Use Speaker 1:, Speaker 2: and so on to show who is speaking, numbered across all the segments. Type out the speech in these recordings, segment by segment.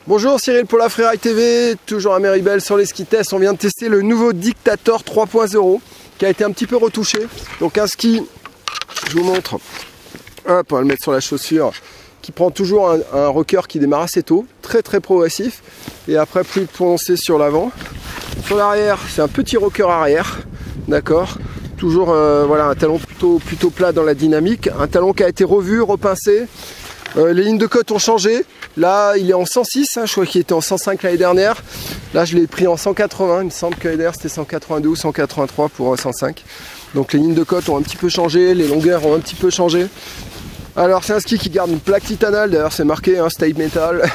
Speaker 1: Bonjour, Cyril pour la Freeride TV, toujours à Méribel sur les ski tests. On vient de tester le nouveau Dictator 3.0 qui a été un petit peu retouché. Donc un ski, je vous montre, hop, on va le mettre sur la chaussure, qui prend toujours un rocker qui démarre assez tôt, très progressif, et après plus prononcé sur l'avant. Sur l'arrière, c'est un petit rocker arrière, d'accord. Toujours voilà, un talon plutôt plat dans la dynamique, un talon qui a été revu, repincé. Les lignes de cote ont changé. Là, il est en 106, hein, je crois qu'il était en 105 l'année dernière. Là, je l'ai pris en 180. Il me semble que l'année dernière, c'était 182 ou 183 pour 105. Donc les lignes de cote ont un petit peu changé, les longueurs ont un petit peu changé. Alors c'est un ski qui garde une plaque titanale, d'ailleurs c'est marqué hein, Stay Metal.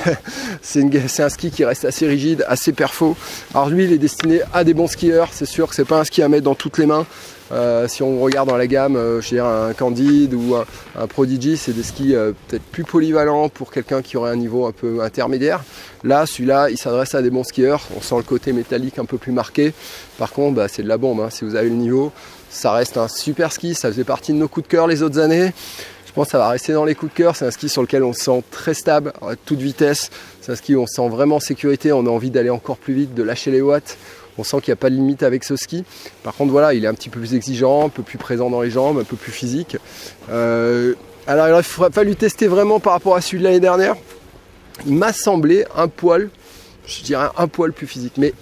Speaker 1: C'est un ski qui reste assez rigide, assez perfo. Alors lui il est destiné à des bons skieurs, c'est sûr que c'est pas un ski à mettre dans toutes les mains. Si on regarde dans la gamme, je dirais un Candide ou un Prodigy, c'est des skis peut-être plus polyvalents pour quelqu'un qui aurait un niveau un peu intermédiaire. Là, celui-là, il s'adresse à des bons skieurs. On sent le côté métallique un peu plus marqué. Par contre, bah, c'est de la bombe, hein. Si vous avez le niveau, ça reste un super ski. Ça faisait partie de nos coups de cœur les autres années. Je pense que ça va rester dans les coups de cœur. C'est un ski sur lequel on se sent très stable, à toute vitesse. C'est un ski où on se sent vraiment en sécurité. On a envie d'aller encore plus vite, de lâcher les watts. On sent qu'il n'y a pas de limite avec ce ski. Par contre, voilà, il est un petit peu plus exigeant, un peu plus présent dans les jambes, un peu plus physique. Alors, il aurait fallu tester vraiment par rapport à celui de l'année dernière. Il m'a semblé un poil, je dirais un poil plus physique. Mais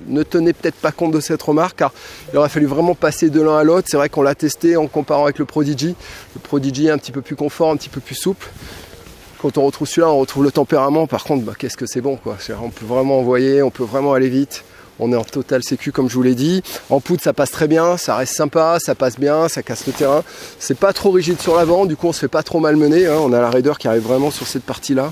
Speaker 1: ne tenez peut-être pas compte de cette remarque, car il aurait fallu vraiment passer de l'un à l'autre. C'est vrai qu'on l'a testé en comparant avec le Prodigy. Le Prodigy est un petit peu plus confort, un petit peu plus souple. Quand on retrouve celui-là, on retrouve le tempérament. Par contre, bah, qu'est-ce que c'est bon, quoi. On peut vraiment envoyer, on peut vraiment aller vite. On est en total sécu comme je vous l'ai dit. En poudre ça passe très bien, ça reste sympa, ça passe bien, ça casse le terrain. C'est pas trop rigide sur l'avant, du coup on se fait pas trop malmener, hein. On a la raideur qui arrive vraiment sur cette partie là.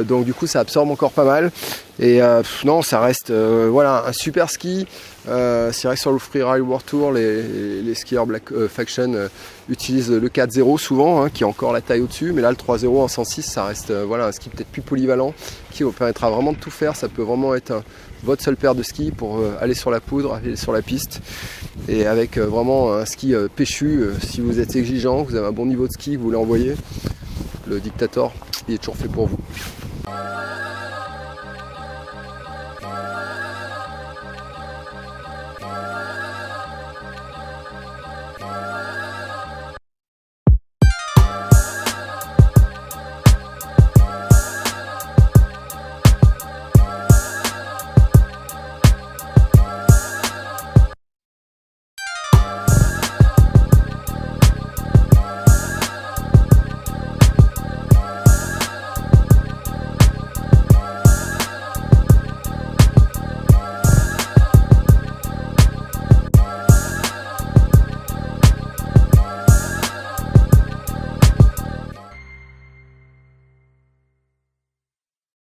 Speaker 1: Donc du coup ça absorbe encore pas mal. Et non, ça reste voilà, un super ski. C'est vrai que sur le Freeride World Tour, les skieurs Black Faction utilisent le 4.0 souvent, hein, qui est encore la taille au-dessus. Mais là le 3.0 en 106, ça reste voilà, un ski peut-être plus polyvalent, qui vous permettra vraiment de tout faire. Ça peut vraiment être votre seule paire de skis pour aller sur la poudre, aller sur la piste. Et avec vraiment un ski péchu, si vous êtes exigeant, vous avez un bon niveau de ski, vous voulez envoyer, le Dictator, il est toujours fait pour vous.